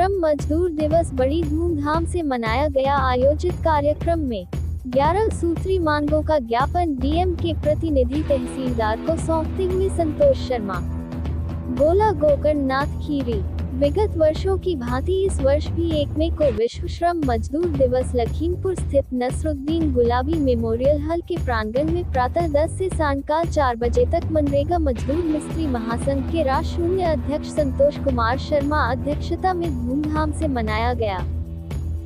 श्रम मजदूर दिवस बड़ी धूमधाम से मनाया गया। आयोजित कार्यक्रम में 11 सूत्री मांगों का ज्ञापन डीएम के प्रतिनिधि तहसीलदार को सौंपते हुए संतोष शर्मा बोला। गोकर्ण नाथ खीरी। विगत वर्षों की भांति इस वर्ष भी 1 मई को विश्व श्रम मजदूर दिवस लखीमपुर स्थित नसरुद्दीन गुलाबी मेमोरियल हॉल के प्रांगण में प्रातः 10 से सायंकाल 4 बजे तक मनरेगा मजदूर मिस्त्री महासंघ के राष्ट्रीय अध्यक्ष संतोष कुमार शर्मा अध्यक्षता में धूमधाम से मनाया गया।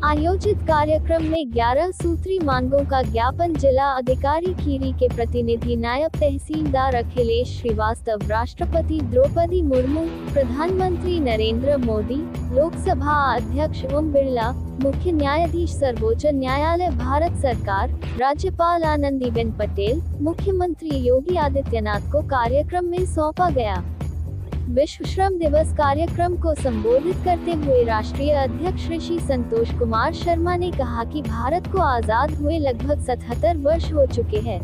आयोजित कार्यक्रम में 11 सूत्री मांगों का ज्ञापन जिला अधिकारी खीरी के प्रतिनिधि नायब तहसीलदार अखिलेश श्रीवास्तव, राष्ट्रपति द्रौपदी मुर्मू, प्रधानमंत्री नरेंद्र मोदी, लोकसभा अध्यक्ष ओम बिरला, मुख्य न्यायाधीश सर्वोच्च न्यायालय भारत सरकार, राज्यपाल आनंदीबेन पटेल, मुख्यमंत्री योगी आदित्यनाथ को कार्यक्रम में सौंपा गया। विश्व श्रम दिवस कार्यक्रम को संबोधित करते हुए राष्ट्रीय अध्यक्ष ऋषि संतोष कुमार शर्मा ने कहा कि भारत को आजाद हुए लगभग 77 वर्ष हो चुके हैं।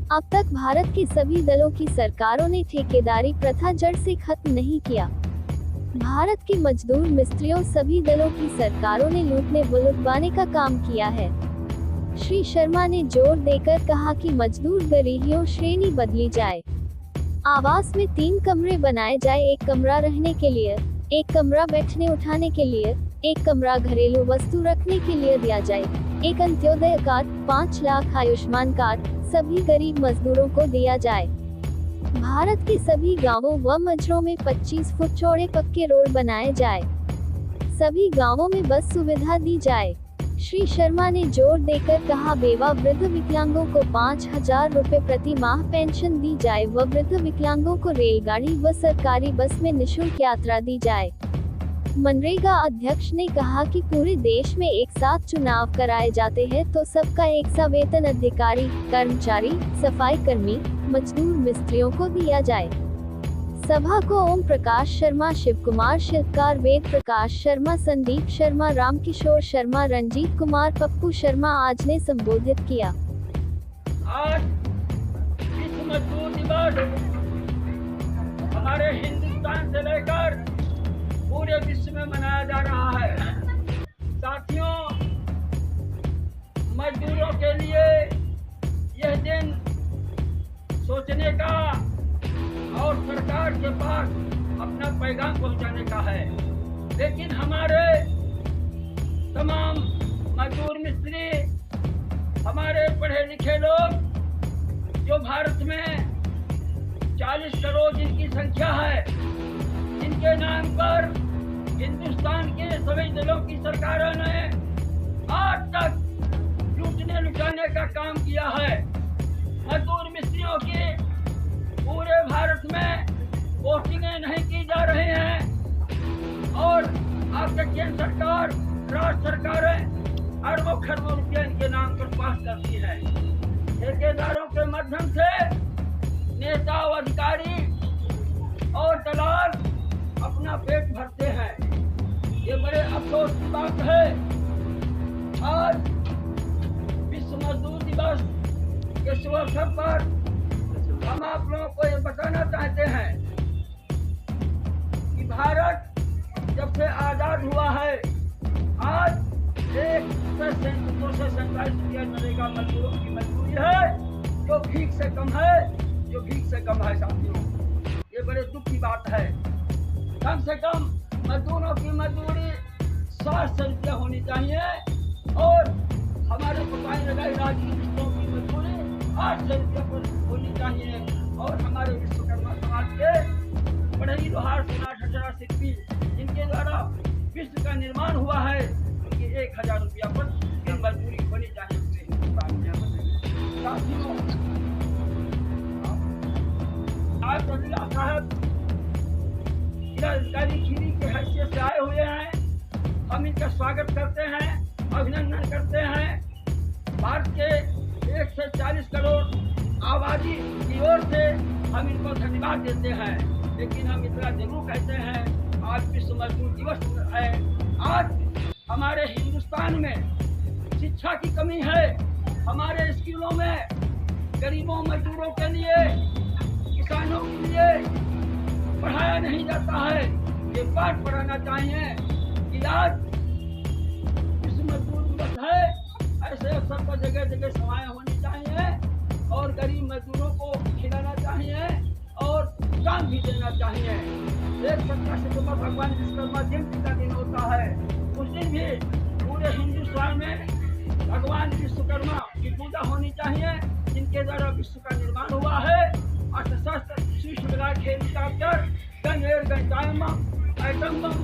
अब तक भारत के सभी दलों की सरकारों ने ठेकेदारी प्रथा जड़ से खत्म नहीं किया। भारत के मजदूर मिस्त्रियों सभी दलों की सरकारों ने लूटने व लुटवाने का काम किया है। श्री शर्मा ने जोर देकर कहा कि मजदूर गरीबियों श्रेणी बदली जाए। आवास में 3 कमरे बनाए जाए, 1 कमरा रहने के लिए, 1 कमरा बैठने उठाने के लिए, 1 कमरा घरेलू वस्तु रखने के लिए दिया जाए, 1 अंत्योदय कार्ड, 5 लाख आयुष्मान कार्ड सभी गरीब मजदूरों को दिया जाए। भारत के सभी गांवों व मजरों में 25 फुट चौड़े पक्के रोड बनाए जाए, सभी गांवों में बस सुविधा दी जाए। श्री शर्मा ने जोर देकर कहा, बेवा वृद्ध विकलांगों को 5,000 रुपए प्रति माह पेंशन दी जाए व वृद्ध विकलांगों को रेलगाड़ी व सरकारी बस में निःशुल्क यात्रा दी जाए। मनरेगा अध्यक्ष ने कहा कि पूरे देश में एक साथ चुनाव कराए जाते हैं तो सबका एक सा वेतन अधिकारी, कर्मचारी, सफाई कर्मी, मजदूर मिस्त्रियों को दिया जाए। सभा को ओम प्रकाश शर्मा, शिव कुमार शिल्पकार, वेद प्रकाश शर्मा, संदीप शर्मा, रामकिशोर शर्मा, रंजीत कुमार, पप्पू शर्मा आज ने संबोधित किया। आज विश्व मजदूर दिवस हमारे हिंदुस्तान से लेकर पूरे विश्व में मनाया जा रहा है। साथियों, मजदूरों के लिए यह दिन सोचने का और सरकार के पास अपना पैगाम पहुंचाने का है। लेकिन हमारे तमाम मजदूर मिस्त्री, हमारे पढ़े लिखे लोग जो भारत में 40 करोड़ जिनकी संख्या है, इनके नाम पर हिंदुस्तान के सभी दलों की सरकारों ने आज तक लूटने लुटाने का काम किया है। मजदूर मिस्त्रियों की पूरे भारत में पोस्टिंगें नहीं की जा रही हैं और आपके केंद्र सरकार, राज्य सरकारें अरबों खरबों रुपये इनके नाम पर पास करती है। ठेकेदारों के माध्यम से नेता और अधिकारी और दलाल अपना पेट भरते हैं। ये बड़े अफसोस की बात है। आज विश्व मजदूर दिवस के शुभ अवसर पर हम आप लोगों को ये बताना चाहते हैं कि भारत जब से आजाद हुआ है, आज 1,247 रुपया नरेगा मजदूरों की मजदूरी है, जो भीख से कम है साथियों। ये बड़े दुख की बात है। कम से कम मजदूरों की मजदूरी 700 रुपया होनी चाहिए और हमारे पकाई लगाई राजनीतिकों की मजदूरी 800 रुपया पर होनी चाहिए और हमारे विश्वकर्मा समाज के बढ़ई लोहार सोनार ठठरा शिल्पी जिनके द्वारा विश्व का निर्माण हुआ है, उनकी 1,000 रुपया पर दिन मजदूरी होनी चाहिए पूरे हिंदुस्तान में। साथियों, आज जिला साहब जिला अधिकारी खीरी के हैसियत से आए हुए हैं। हम इनका स्वागत करते हैं, अभिनंदन करते हैं। भारत के 140 करोड़ आबादी की ओर से हम इनको धन्यवाद देते हैं। लेकिन हम इतना जरूर कहते हैं, आज विश्व मजदूर दिवस है। आज हमारे हिंदुस्तान में शिक्षा की कमी है। हमारे स्कूलों में गरीबों मजदूरों के लिए, किसानों के लिए पढ़ाया नहीं जाता है। ये पाठ पढ़ाना चाहिए कि कि आज विश्व मजदूर दिवस है, ऐसे अवसर पर जगह जगह सभाएं होनी चाहिए और गरीब मजदूरों को खिलाना चाहिए और काम भी देना चाहिए। 27 सितंबर भगवान विश्वकर्मा जयंती का दिन होता है। उस दिन भी पूरे हिंदुस्तान में भगवान विश्वकर्मा की पूजा होनी चाहिए, जिनके द्वारा विश्व का निर्माण हुआ है। अर्थशास्त्र, शीश मिला, helicopter, gun air gun, item bomb,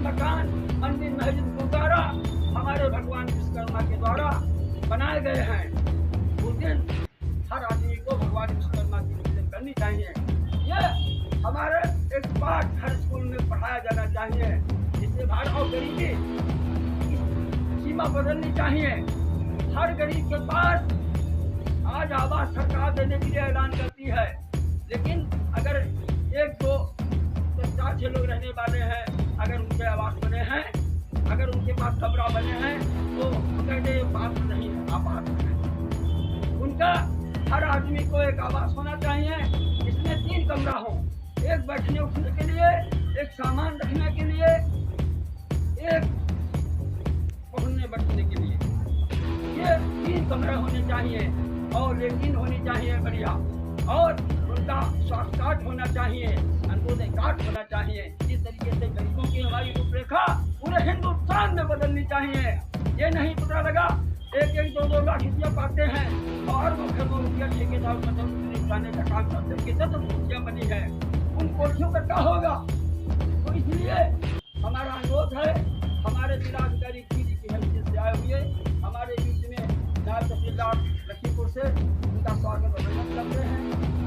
मकान, मंदिर, मस्जिद, गुरुद्वारा हमारे भगवान विश्वकर्मा के द्वारा बनाए गए हैं। उस दिन हर आदमी को भगवान विश्वकर्मा की पूजा करनी चाहिए। ये हमारे एक पाठ हर स्कूल में पढ़ाया जाना चाहिए, जिससे भारत और गरीबी की सीमा बदलनी चाहिए। हर गरीब के पास आज आवास सरकार देने के लिए ऐलान करती है, लेकिन अगर एक दो तो 4-6 लोग रहने वाले हैं, अगर उनके आवास बने हैं, अगर उनके पास कमरा बने हैं, तो कहते बात नहीं है, आवास है उनका। हर आदमी को एक आवास होना चाहिए, इसमें 3 कमरा हो, एक बैठने उठने के लिए, एक सामान रखने के लिए, एक पढ़ने बैठने के लिए। ये 3 कमरा होने चाहिए और लेट्रिन होनी चाहिए बढ़िया, और उनका स्वास्थ्य कार्ड होना चाहिए, अंत्योदय कार्ड होना चाहिए। इस तरीके से गरीबों की हमारी रूपरेखा पूरे हिंदुस्तान में बदलनी चाहिए। ये नहीं पता लगा 1-1, 2-2 लाख रुपया पाते हैं और वो घरों रुपया ठेकेदार उठाने का काम करते हैं। कितना तो कुर्सियाँ बनी है, उन कुर्सियों का क्या होगा? तो इसलिए हमारा अनुरोध है, हमारे जिलाधिकारी जी की हैसियत से आए हुए हमारे बीच में नायब तहसीलदार लखीमपुर से उनका स्वागत अभिनंदन करते हैं।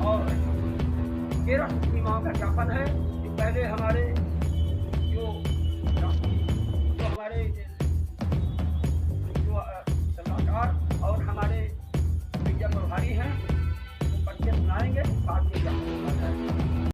और 13 सूत्रीमाओं का ज्ञापन है कि पहले हमारे जो हमारे जो सलाहकार और हमारे मीडिया प्रभारी हैं वो पर्चे सुनाएंगे, बाद में